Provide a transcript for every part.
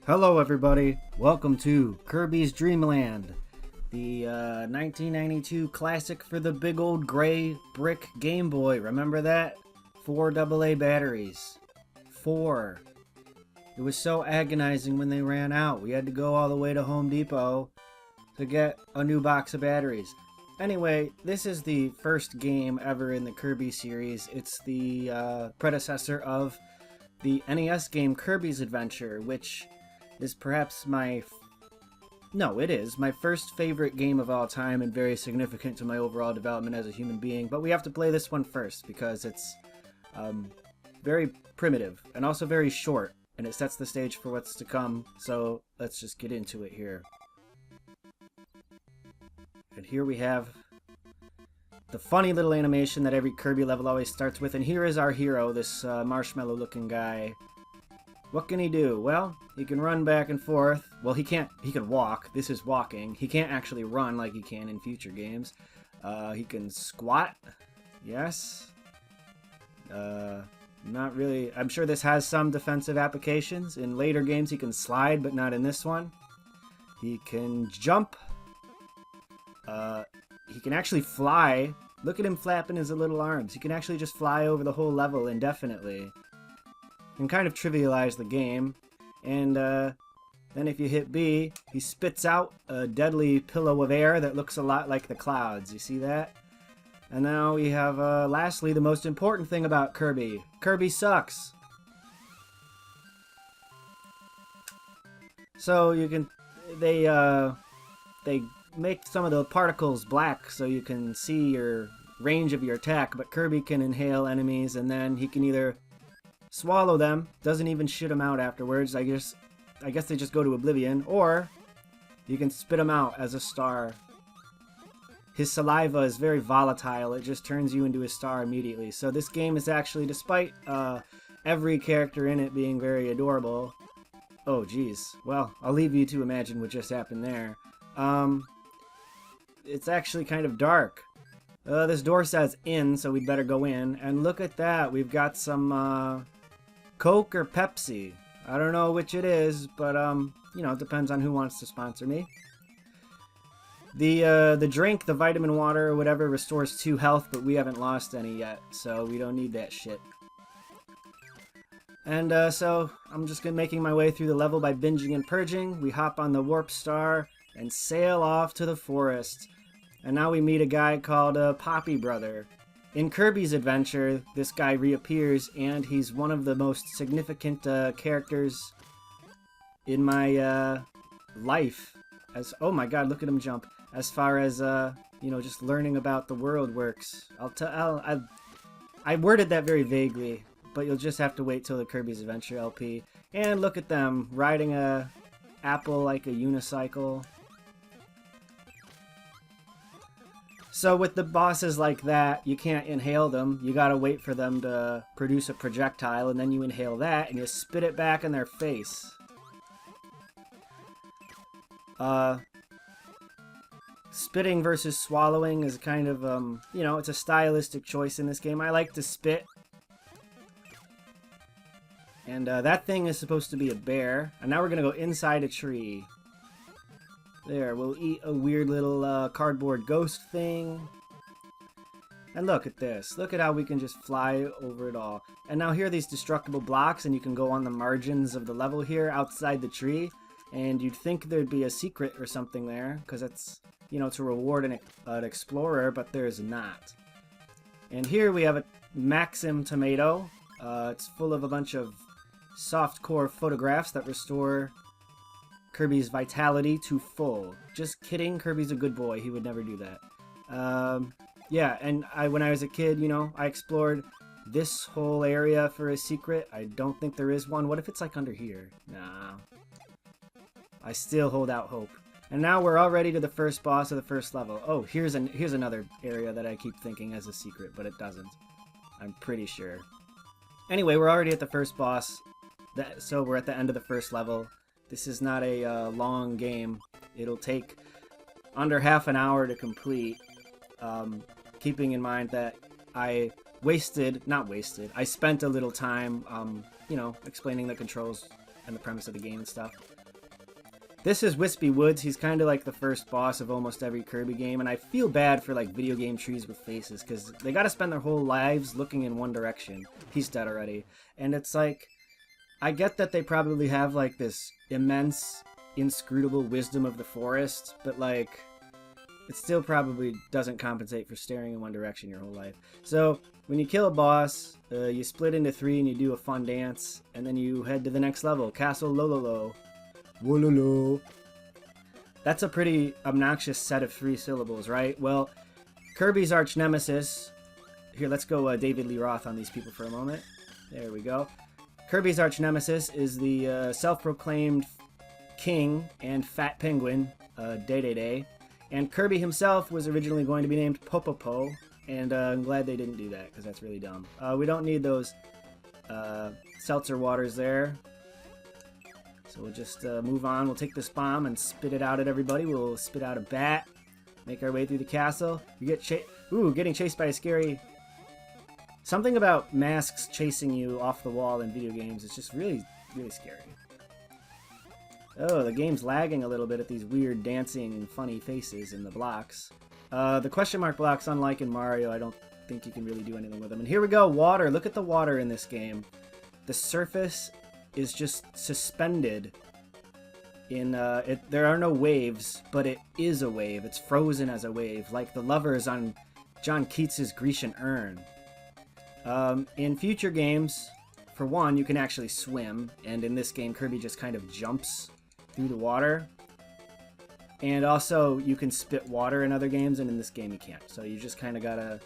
Hello everybody, welcome to Kirby's Dream Land, the 1992 classic for the big old gray brick Game Boy. Remember that? 4 AA batteries. 4. It was so agonizing when they ran out. We had to go all the way to Home Depot to get a new box of batteries. Anyway, this is the first game ever in the Kirby series. It's the predecessor of the NES game Kirby's Adventure, which is perhaps my first favorite game of all time and very significant to my overall development as a human being. But we have to play this one first because it's very primitive and also very short, and it sets the stage for what's to come. So let's just get into it here. And here we have the funny little animation that every Kirby level always starts with. And here is our hero, this marshmallow looking guy. What can he do? Well, he can run back and forth. Well, he can't. He can walk. This is walking. He can't actually run like he can in future games. He can squat. Yes. Not really. I'm sure this has some defensive applications. In later games, he can slide, but not in this one. He can jump. He can actually fly. Look at him flapping his little arms. He can actually just fly over the whole level indefinitely. And kind of trivialize the game. And then if you hit B, he spits out a deadly pillow of air that looks a lot like the clouds. You see that? And now we have, lastly, the most important thing about Kirby. Kirby sucks. So you can, they make some of the particles black so you can see your range of your attack, but Kirby can inhale enemies and then he can either swallow them, doesn't even shit them out afterwards. I guess they just go to oblivion, or you can spit them out as a star. His saliva is very volatile. It just turns you into a star immediately. So this game is actually, despite every character in it being very adorable. Oh, geez. Well, I'll leave you to imagine what just happened there. It's actually kind of dark. This door says in, so we'd better go in. And look at that. We've got some Coke or Pepsi. I don't know which it is, but you know, it depends on who wants to sponsor me. The drink, the vitamin water or whatever, restores 2 health, but we haven't lost any yet, so we don't need that shit. And so I'm just making my way through the level by binging and purging. We hop on the warp star and sail off to the forest. And now we meet a guy called Poppy Brother. In Kirby's Adventure, this guy reappears, and he's one of the most significant characters in my life. Oh my god, look at him jump. As far as, you know, just learning about the world works. I worded that very vaguely, but you'll just have to wait till the Kirby's Adventure LP. And look at them, riding a apple like a unicycle. So with the bosses like that, you can't inhale them. You gotta wait for them to produce a projectile, and then you inhale that, and you spit it back in their face. Spitting versus swallowing is kind of, you know, it's a stylistic choice in this game. I like to spit. And that thing is supposed to be a bear. And now we're gonna go inside a tree. There, we'll eat a weird little cardboard ghost thing. And look at this. Look at how we can just fly over it all. And now here are these destructible blocks, and you can go on the margins of the level here outside the tree. And you'd think there'd be a secret or something there, because it's, you know, to reward an explorer, but there's not. And here we have a Maxim tomato. It's full of a bunch of softcore photographs that restore Kirby's vitality to full. Just kidding, Kirby's a good boy. He would never do that. Yeah, and when I was a kid, you know, I explored this whole area for a secret. I don't think there is one. What if it's like under here? Nah. I still hold out hope. And now we're already to the first boss of the first level. Oh, here's another area that I keep thinking has a secret, but it doesn't. I'm pretty sure. Anyway, we're already at the first boss. So we're at the end of the first level. This is not a long game. It'll take under half an hour to complete, keeping in mind that I spent a little time, you know, explaining the controls and the premise of the game and stuff. This is Wispy Woods. He's kind of like the first boss of almost every Kirby game, and I feel bad for like video game trees with faces, because they gotta spend their whole lives looking in one direction. He's dead already. And it's like, I get that they probably have like this immense, inscrutable wisdom of the forest, but like, it still probably doesn't compensate for staring in one direction your whole life. So, when you kill a boss, you split into 3 and you do a fun dance, and then you head to the next level, Castle Lololo. Wololo. That's a pretty obnoxious set of 3 syllables, right? Well, Kirby's arch nemesis... Here, let's go David Lee Roth on these people for a moment. There we go. Kirby's arch nemesis is the self-proclaimed king and fat penguin, Day. And Kirby himself was originally going to be named Popopo, and I'm glad they didn't do that, because that's really dumb. We don't need those seltzer waters there. So we'll just move on. We'll take this bomb and spit it out at everybody. We'll spit out a bat. Make our way through the castle. We get getting chased by a scary... Something about masks chasing you off the wall in video games is just really, really scary. Oh, the game's lagging a little bit at these weird dancing funny faces in the blocks. The question mark blocks, unlike in Mario, I don't think you can really do anything with them. And here we go, water. Look at the water in this game. The surface is just suspended in there are no waves, but it is a wave. It's frozen as a wave, like the lovers on John Keats's Grecian Urn. In future games, for one, you can actually swim, and in this game Kirby just kind of jumps through the water. And also you can spit water in other games, and in this game you can't. So you just kind of gotta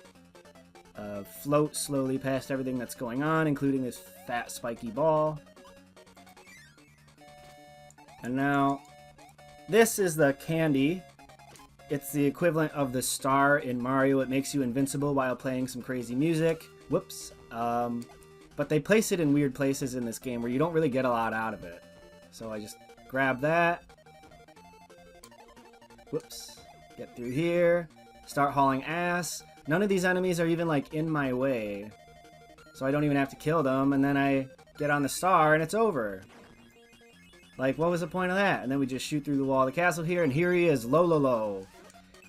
float slowly past everything that's going on, including this fat spiky ball. And now, this is the candy. It's the equivalent of the star in Mario. It makes you invincible while playing some crazy music. Whoops. But they place it in weird places in this game where you don't really get a lot out of it. So I just grab that. Whoops. Get through here. Start hauling ass. None of these enemies are even like in my way. So I don't even have to kill them. And then I get on the star and it's over. Like, what was the point of that? And then we just shoot through the wall of the castle here, and here he is, Lololo.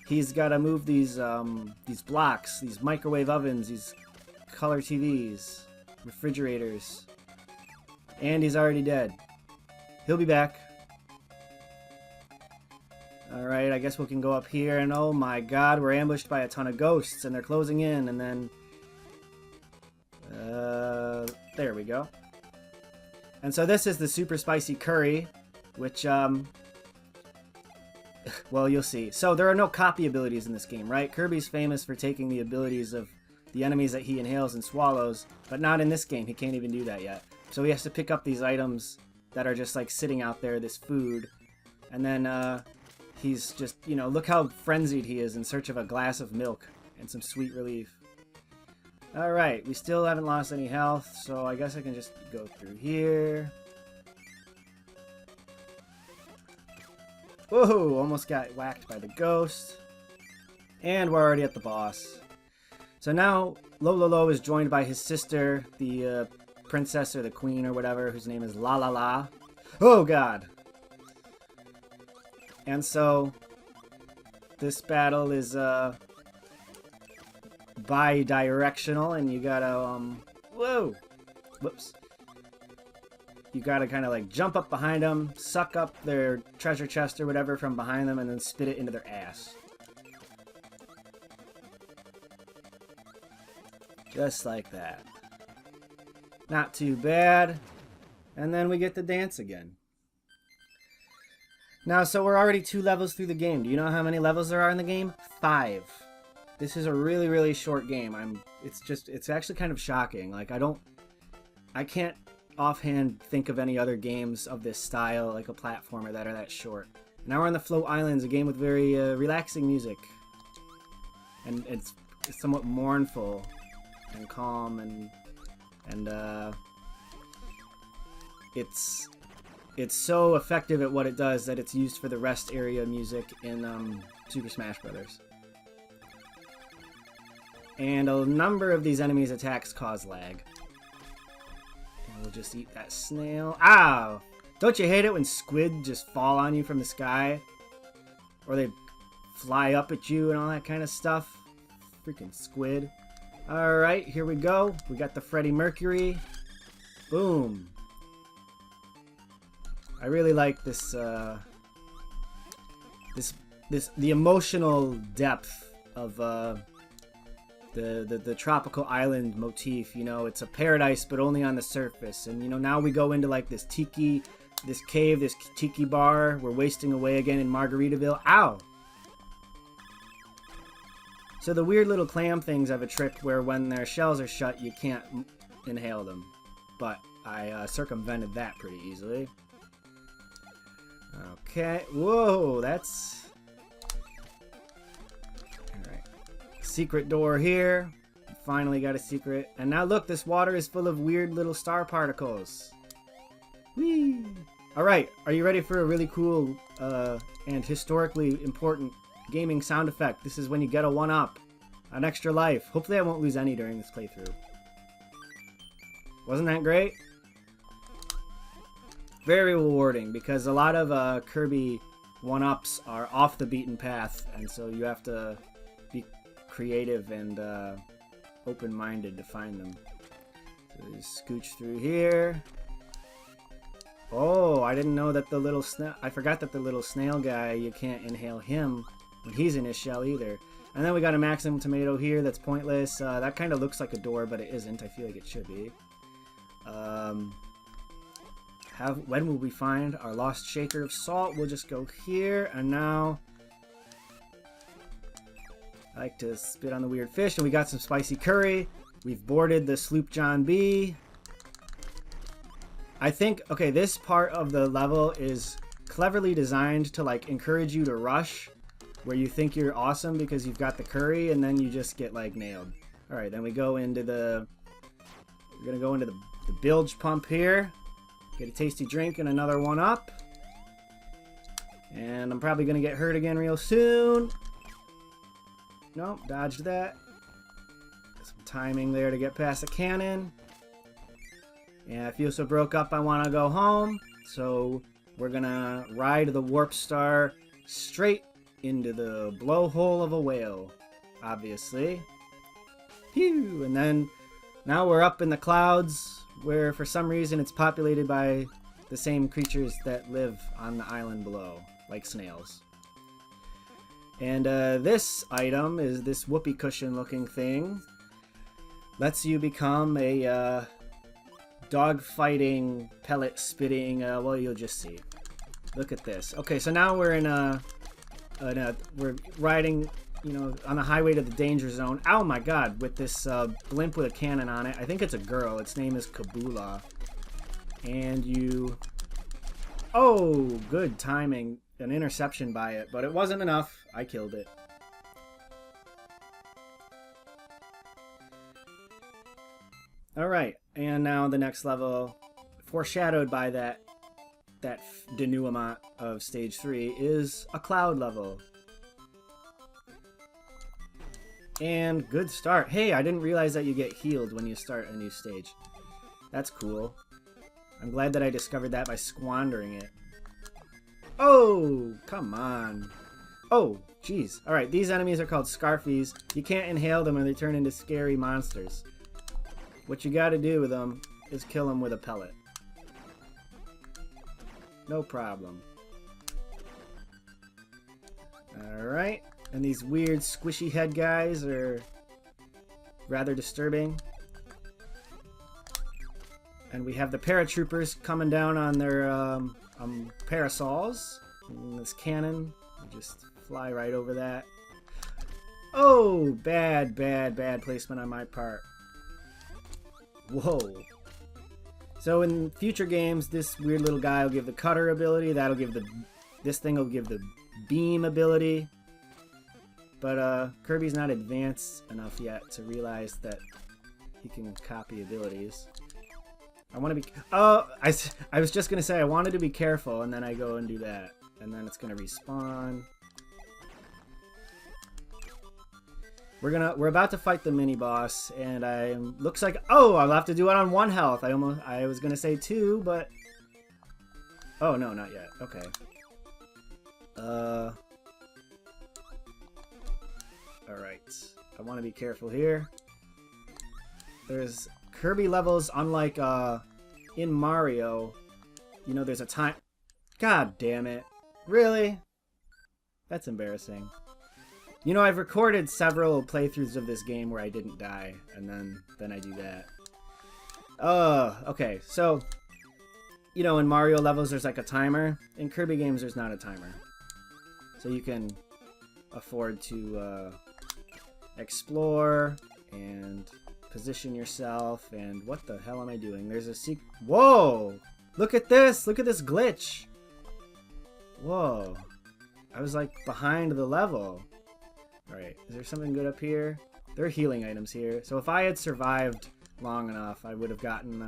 He's got to move these blocks, these microwave ovens, these color TVs, refrigerators. And he's already dead. He'll be back. Alright, I guess we can go up here, and oh my god, we're ambushed by a ton of ghosts, and they're closing in, and then... there we go. And so this is the super spicy curry, which, well, you'll see. So there are no copy abilities in this game, right? Kirby's famous for taking the abilities of the enemies that he inhales and swallows, but not in this game. He can't even do that yet. So he has to pick up these items that are just like sitting out there, this food, and then he's just, you know, look how frenzied he is in search of a glass of milk and some sweet relief. Alright, we still haven't lost any health, so I guess I can just go through here. Whoa, almost got whacked by the ghost. And we're already at the boss. So now, Lololo is joined by his sister, the princess or the queen or whatever, whose name is La La La. Oh god! And so, this battle is, bi-directional, and you gotta, whoa! Whoops. You gotta kind of like jump up behind them, suck up their treasure chest or whatever from behind them, and then spit it into their ass. Just like that. Not too bad. And then we get to dance again. Now, so we're already 2 levels through the game. Do you know how many levels there are in the game? 5. This is a really, really short game. It's actually kind of shocking. Like, I can't offhand think of any other games of this style, like a platformer, that are that short. Now we're on the Float Islands, a game with very relaxing music. And it's somewhat mournful and calm, and it's so effective at what it does that it's used for the rest area music in Super Smash Bros. And a number of these enemies' attacks cause lag. And we'll just eat that snail. Ow! Don't you hate it when squid just fall on you from the sky? Or they fly up at you and all that kind of stuff? Freaking squid. Alright, here we go. We got the Freddie Mercury. Boom. I really like this, the emotional depth of, the tropical island motif. You know, it's a paradise, but only on the surface. And, you know, now we go into, like, this tiki, this cave, this tiki bar. We're wasting away again in Margaritaville. Ow! So the weird little clam things have a trick where when their shells are shut, you can't inhale them. But I circumvented that pretty easily. Okay. Whoa, that's... Alright. Secret door here. Finally got a secret. And now look, this water is full of weird little star particles. Whee! Alright, are you ready for a really cool and historically important gaming sound effect? This is when you get a 1-up. An extra life. Hopefully I won't lose any during this playthrough. Wasn't that great? Very rewarding, because a lot of Kirby 1-ups are off the beaten path, and so you have to be creative and open-minded to find them. So just scooch through here. Oh, I didn't know that the little snail... I forgot that the little snail guy, you can't inhale him when he's in his shell either. And then we got a maximum tomato here that's pointless. That kind of looks like a door, but it isn't. I feel like it should be. When will we find our lost shaker of salt? We'll just go here, and now I like to spit on the weird fish, and we got some spicy curry. We've boarded the Sloop John B. I think, okay, this part of the level is cleverly designed to, like, encourage you to rush, where you think you're awesome because you've got the curry, and then you just get, like, nailed. Alright, then we go into the... We're gonna go into the bilge pump here. Get a tasty drink and another 1-up. And I'm probably gonna get hurt again real soon. Nope, dodged that. Some timing there to get past the cannon. And I feel so broke up I want to go home. So we're gonna ride the Warp Star straight into the blowhole of a whale, obviously. Phew! And then now we're up in the clouds, where for some reason it's populated by the same creatures that live on the island below, like snails. And this item is this whoopee cushion looking thing. Lets you become a dog fighting, pellet spitting, well, you'll just see. Look at this. Okay, so now we're we're riding, you know, on the highway to the danger zone. Oh my god, with this blimp with a cannon on it. I think it's a girl. Its name is Kabula. And you... Oh, good timing. An interception by it, but it wasn't enough. I killed it. Alright, and now the next level, foreshadowed by that denouement of stage 3, is a cloud level. And good start. Hey, I didn't realize that you get healed when you start a new stage. That's cool. I'm glad that I discovered that by squandering it. Oh, come on. Oh, jeez. Alright, these enemies are called Scarfies. You can't inhale them or they turn into scary monsters. What you gotta do with them is kill them with a pellet. No problem. Alright. And these weird squishy head guys are rather disturbing. And we have the paratroopers coming down on their parasols. And this cannon, we just fly right over that. Oh, bad placement on my part. Whoa. So in future games, this weird little guy will give the cutter ability. That'll give this thing will give the beam ability. But Kirby's not advanced enough yet to realize that he can copy abilities. I want to be... Oh, I was just going to say I wanted to be careful, and then I go and do that. And then it's going to respawn. We're about to fight the mini boss, and looks like... Oh, I'll have to do it on 1 health. I was going to say 2, but... Oh, no, not yet. Okay. Alright. I want to be careful here. There's Kirby levels, unlike, in Mario. You know, there's a time... God damn it. Really? That's embarrassing. You know, I've recorded several playthroughs of this game where I didn't die, and then I do that. Okay, so... You know, in Mario levels, there's like a timer. In Kirby games, there's not a timer. So you can afford to explore and position yourself. And what the hell am I doing? There's a secret. Whoa! Look at this! Look at this glitch! Whoa. I was like behind the level. Alright, is there something good up here? There are healing items here. So if I had survived long enough, I would have gotten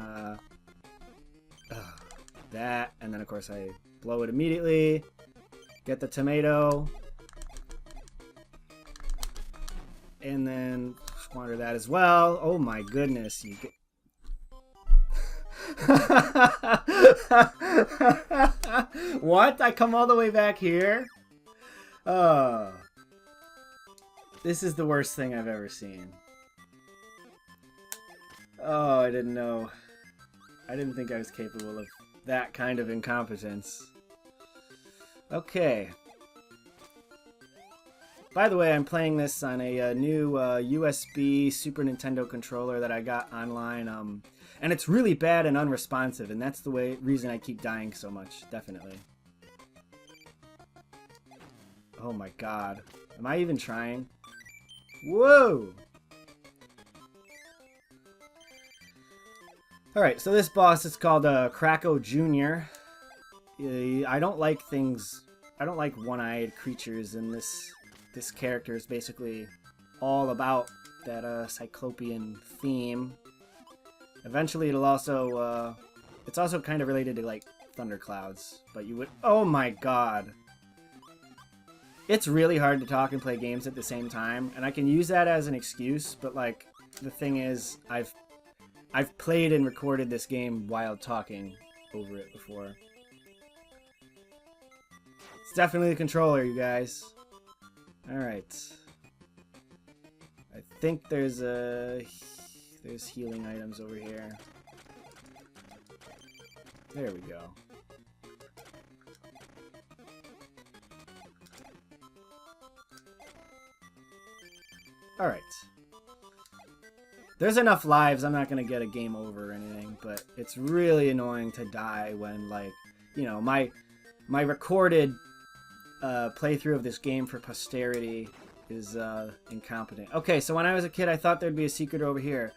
that. And then of course I blow it immediately. Get the tomato. And then squander that as well. Oh my goodness. You get... What? I come all the way back here? Oh. This is the worst thing I've ever seen. Oh, I didn't know. I didn't think I was capable of that kind of incompetence. Okay. By the way, I'm playing this on a new USB Super Nintendo controller that I got online, and it's really bad and unresponsive, and that's the reason I keep dying so much, definitely. Oh my god. Am I even trying? Whoa! Alright, so this boss is called Kracko Jr. I don't like one-eyed creatures, and this character is basically all about that cyclopean theme. Eventually it'll also, it's also kind of related to like thunderclouds, but you would, oh my god. It's really hard to talk and play games at the same time, and I can use that as an excuse, but like, the thing is, I've played and recorded this game while talking over it before. It's definitely the controller, you guys. Alright. I think there's healing items over here. There we go. Alright. There's enough lives, I'm not going to get a game over or anything, but it's really annoying to die when, like, you know, my recorded playthrough of this game for posterity is incompetent. Okay, so when I was a kid, I thought there'd be a secret over here.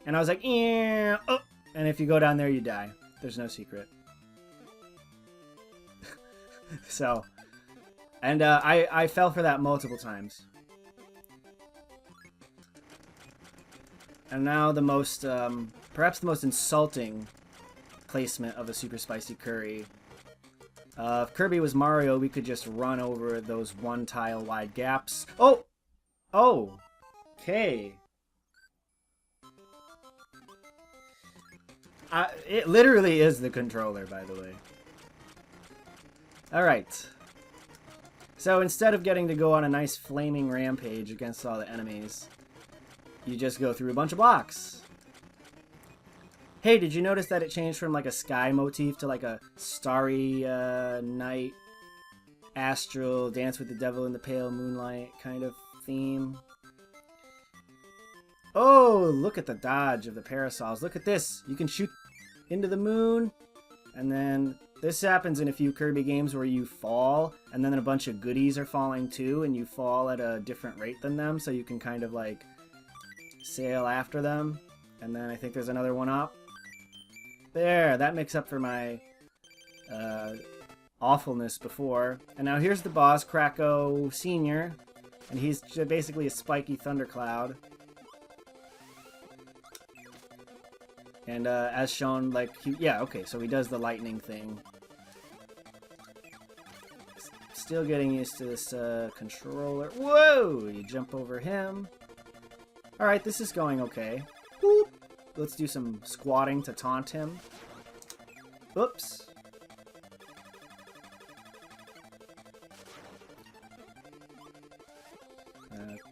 And I was like, yeah, oh, and if you go down there, you die. There's no secret. So, and I fell for that multiple times. And now the most, perhaps the most insulting placement of a super spicy curry. If Kirby was Mario, we could just run over those one tile wide gaps. Oh! Oh! Okay. It literally is the controller, by the way. Alright. So instead of getting to go on a nice flaming rampage against all the enemies, you just go through a bunch of blocks. Hey, did you notice that it changed from like a sky motif to like a starry night, astral, dance with the devil in the pale moonlight kind of theme? Oh, look at the dodge of the parasols. Look at this. You can shoot into the moon, and then this happens in a few Kirby games where you fall, and then a bunch of goodies are falling too, and you fall at a different rate than them, so you can kind of like sail after them. And then I think there's another one up. There, that makes up for my awfulness before. And now here's the boss, Kracko Sr., and he's basically a spiky thundercloud. And as shown, like, yeah, okay, so he does the lightning thing. Still getting used to this controller. Whoa! You jump over him. Alright, this is going okay. Boop. Let's do some squatting to taunt him. Oops.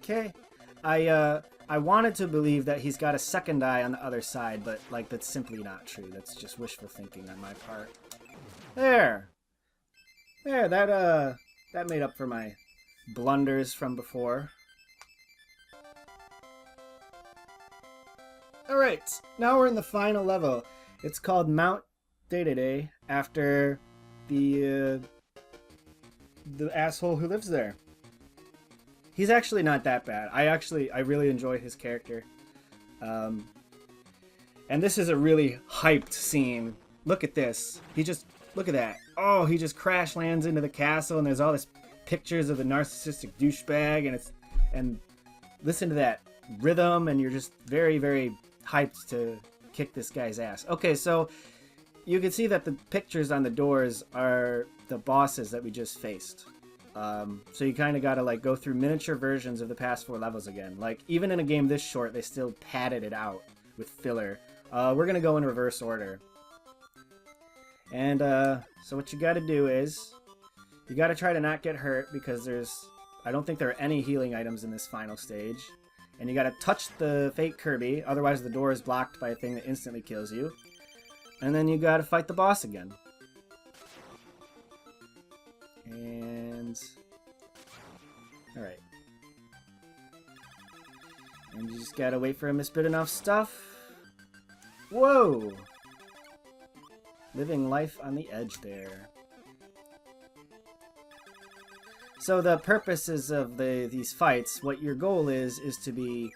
Okay. I wanted to believe that he's got a second eye on the other side, but like that's simply not true. That's just wishful thinking on my part. There. There, that made up for my blunders from before. Alright, now we're in the final level. It's called Mount Day after the asshole who lives there. He's actually not that bad. I really enjoy his character. And this is a really hyped scene. Look at this. Look at that. Oh, he just crash lands into the castle and there's all this pictures of the narcissistic douchebag and listen to that rhythm and you're just very, very hyped to kick this guy's ass. Okay, so you can see that the pictures on the doors are the bosses that we just faced. So you kind of got to like go through miniature versions of the past 4 levels again. Like even in a game this short, they still padded it out with filler. We're gonna go in reverse order. And so what you got to do is you got to try to not get hurt because I don't think there are any healing items in this final stage. And you got to touch the fake Kirby, otherwise the door is blocked by a thing that instantly kills you. And then you got to fight the boss again. And alright. And you just gotta wait for him to spit enough stuff. Whoa! Living life on the edge there. So the purposes of these fights, what your goal is to be...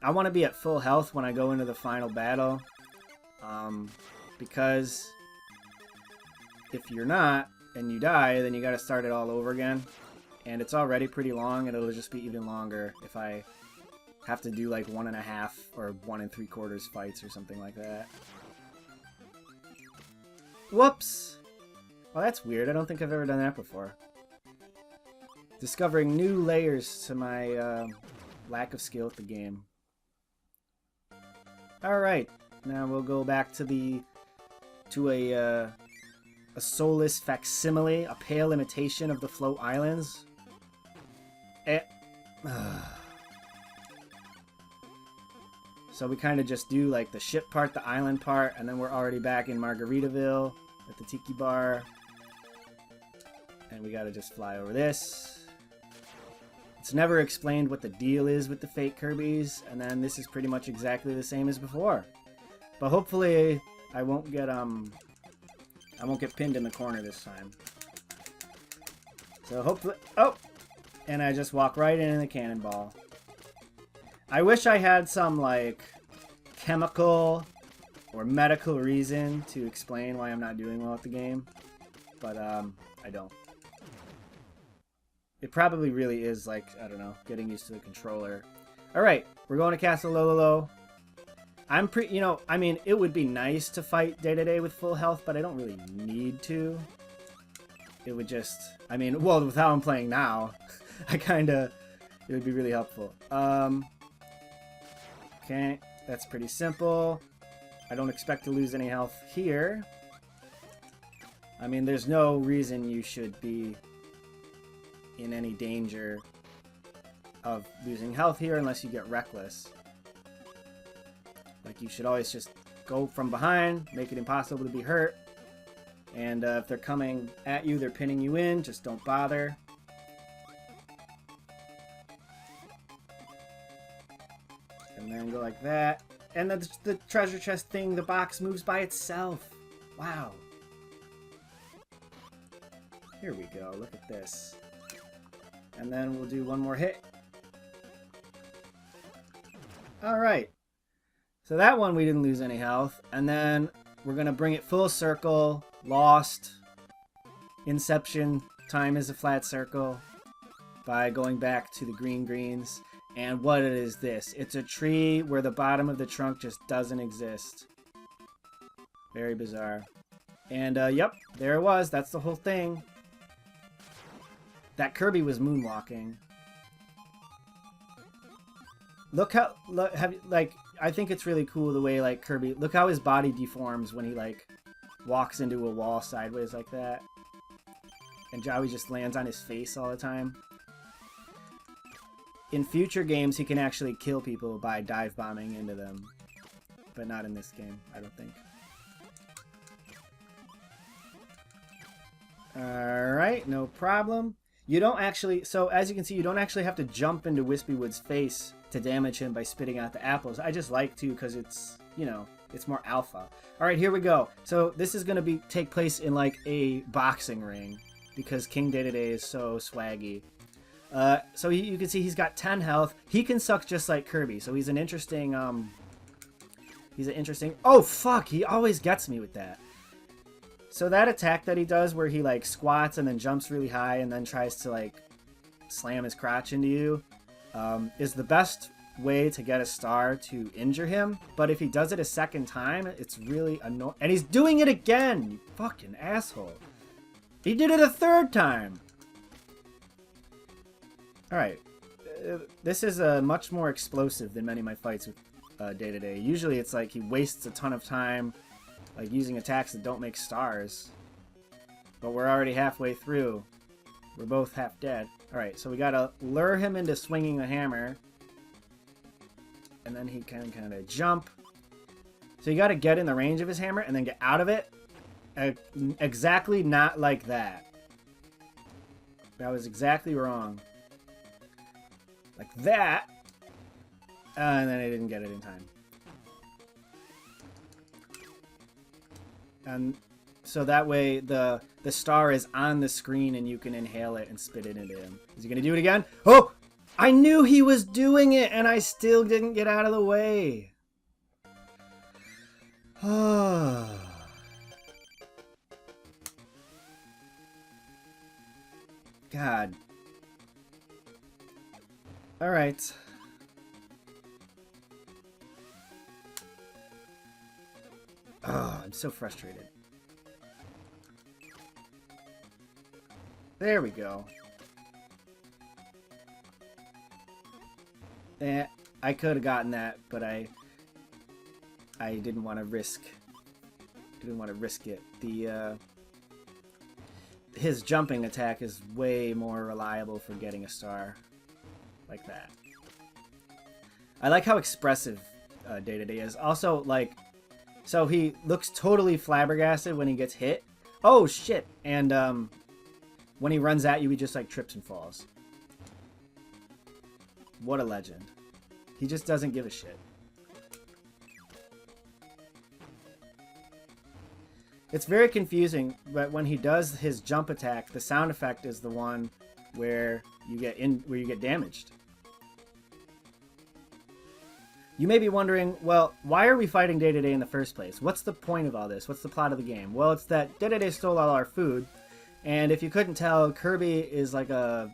I want to be at full health when I go into the final battle. Because if you're not, and you die, then you gotta start it all over again. And it's already pretty long, and it'll just be even longer if I have to do like 1.5 or 1 3/4 fights or something like that. Whoops! Well, that's weird. I don't think I've ever done that before. Discovering new layers to my lack of skill at the game. Alright, now we'll go back to a soulless facsimile, a pale imitation of the Float Islands. So we kind of just do like the ship part, the island part, and then we're already back in Margaritaville at the Tiki Bar. And we gotta just fly over this. It's never explained what the deal is with the fake Kirbys, and then this is pretty much exactly the same as before. But hopefully I won't get pinned in the corner this time. So hopefully... Oh! And I just walk right in the cannonball. I wish I had some, like, chemical or medical reason to explain why I'm not doing well at the game. But, I don't. It probably really is, like, I don't know, getting used to the controller. Alright, we're going to Castle Lololo. I mean, it would be nice to fight day-to-day with full health, but I don't really need to. It would just... I mean, well, with how I'm playing now, it would be really helpful. Okay, that's pretty simple. I don't expect to lose any health here. I mean, there's no reason you should be in any danger of losing health here unless you get reckless. Like, you should always just go from behind, make it impossible to be hurt. And if they're coming at you, they're pinning you in, just don't bother. And then go like that. And then the treasure chest thing, the box moves by itself. Wow. Here we go, look at this. And then we'll do one more hit. Alright. So that one we didn't lose any health. And then we're going to bring it full circle. Lost. Inception. Time is a flat circle. By going back to the green greens. And what is this? It's a tree where the bottom of the trunk just doesn't exist. Very bizarre. And yep, there it was. That's the whole thing. That Kirby was moonwalking. Look how... I think it's really cool the way, like, Kirby... Look how his body deforms when he, like, walks into a wall sideways like that. And Joey just lands on his face all the time. in future games, he can actually kill people by dive bombing into them. But not in this game, I don't think. Alright, no problem. You don't actually... So, as you can see, you don't actually have to jump into Wispywood's face to damage him by spitting out the apples. I just like to because it's, you know, it's more alpha. Alright, here we go. So, this is going to take place in, like, a boxing ring. Because King Day-to-Day is so swaggy. So you can see he's got 10 health. He can suck just like Kirby. So he's an interesting... Oh, fuck! He always gets me with that. So that attack that he does where he, like, squats and then jumps really high and then tries to, like, slam his crotch into you is the best way to get a star to injure him. But if he does it a second time, it's really annoying. And he's doing it again! You fucking asshole. He did it a third time! Alright. This is much more explosive than many of my fights with Day-to-Day. Usually it's like he wastes a ton of time like using attacks that don't make stars. But we're already halfway through. We're both half dead. Alright, so we gotta lure him into swinging the hammer. And then he can kind of jump. So you gotta get in the range of his hammer and then get out of it. Exactly not like that. That was exactly wrong. Like that. And then I didn't get it in time. And so that way the star is on the screen and you can inhale it and spit it into him. Is he going to do it again? Oh! I knew he was doing it and I still didn't get out of the way. God. Alright. Oh, I'm so frustrated. There we go. I could have gotten that, but I didn't want to risk. Didn't want to risk it. His jumping attack is way more reliable for getting a star. Like that. I like how expressive Day-to-Day is. Also, like, so he looks totally flabbergasted when he gets hit. Oh, shit. And when he runs at you, he just, like, trips and falls. What a legend. He just doesn't give a shit. It's very confusing, but when he does his jump attack, the sound effect is the one where you get damaged. You may be wondering, well, why are we fighting Day-to-Day in the first place? What's the point of all this? What's the plot of the game? Well, it's that Day-to-Day stole all our food, and if you couldn't tell, Kirby is like a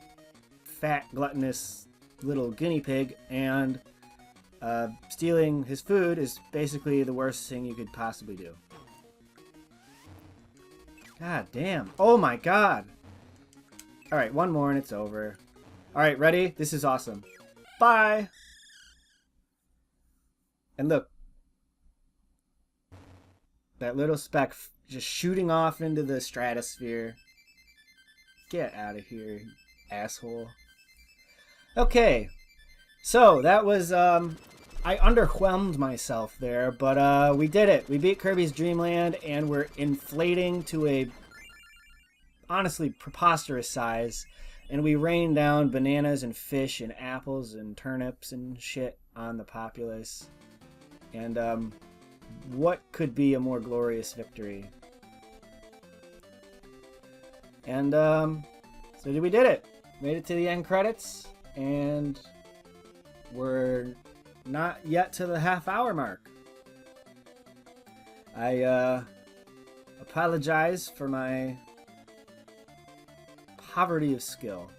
fat, gluttonous little guinea pig, and stealing his food is basically the worst thing you could possibly do. God damn. Oh my god. Alright, one more and it's over. Alright, ready? This is awesome. Bye! And look. That little speck just shooting off into the stratosphere. Get out of here, you asshole. Okay. So, that was, I underwhelmed myself there, but we did it. We beat Kirby's Dream Land, and we're inflating to a honestly preposterous size. And we rained down bananas and fish and apples and turnips and shit on the populace. And what could be a more glorious victory? And so we did it. Made it to the end credits, and we're not yet to the half-hour mark. I apologize for my poverty of skill.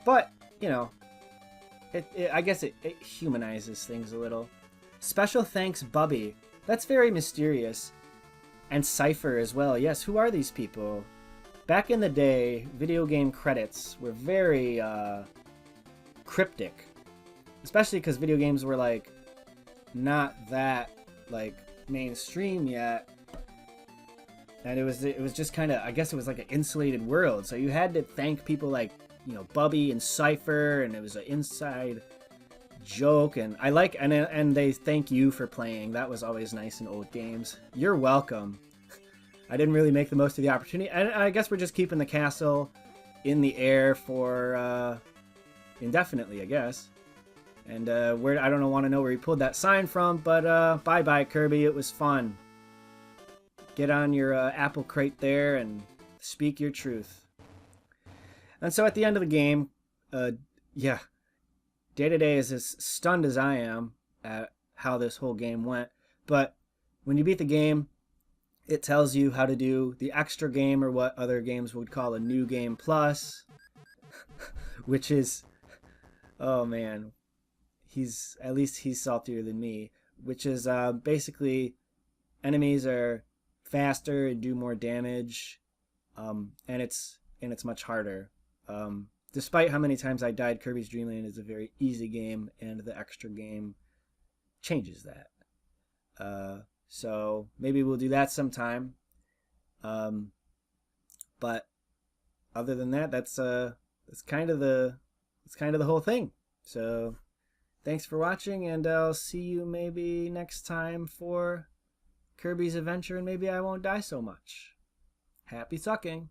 But, you know, I guess it humanizes things a little. Special thanks, Bubby. That's very mysterious. And Cypher as well. Yes, who are these people? Back in the day, video game credits were very cryptic. Especially because video games were, like, not that, like, mainstream yet. And it was just kind of, I guess it was like an insulated world. So you had to thank people like, you know, Bubby and Cypher, and it was an inside joke, and I like, and they thank you for playing. That was always nice in old games. You're welcome. I didn't really make the most of the opportunity, and I guess we're just keeping the castle in the air for indefinitely, I guess. And where I don't want to know where he pulled that sign from, but bye bye Kirby, it was fun. Get on your apple crate there and speak your truth. And so at the end of the game, yeah, Day-to-Day is as stunned as I am at how this whole game went. But when you beat the game, it tells you how to do the extra game, or what other games would call a new game plus, which is, oh man, at least he's saltier than me, which is basically enemies are faster and do more damage, and it's much harder. Despite how many times I died, Kirby's Dream Land is a very easy game, and the extra game changes that. So maybe we'll do that sometime. But other than that, that's kind of the whole thing. So thanks for watching, and I'll see you maybe next time for Kirby's Adventure, and maybe I won't die so much. Happy sucking!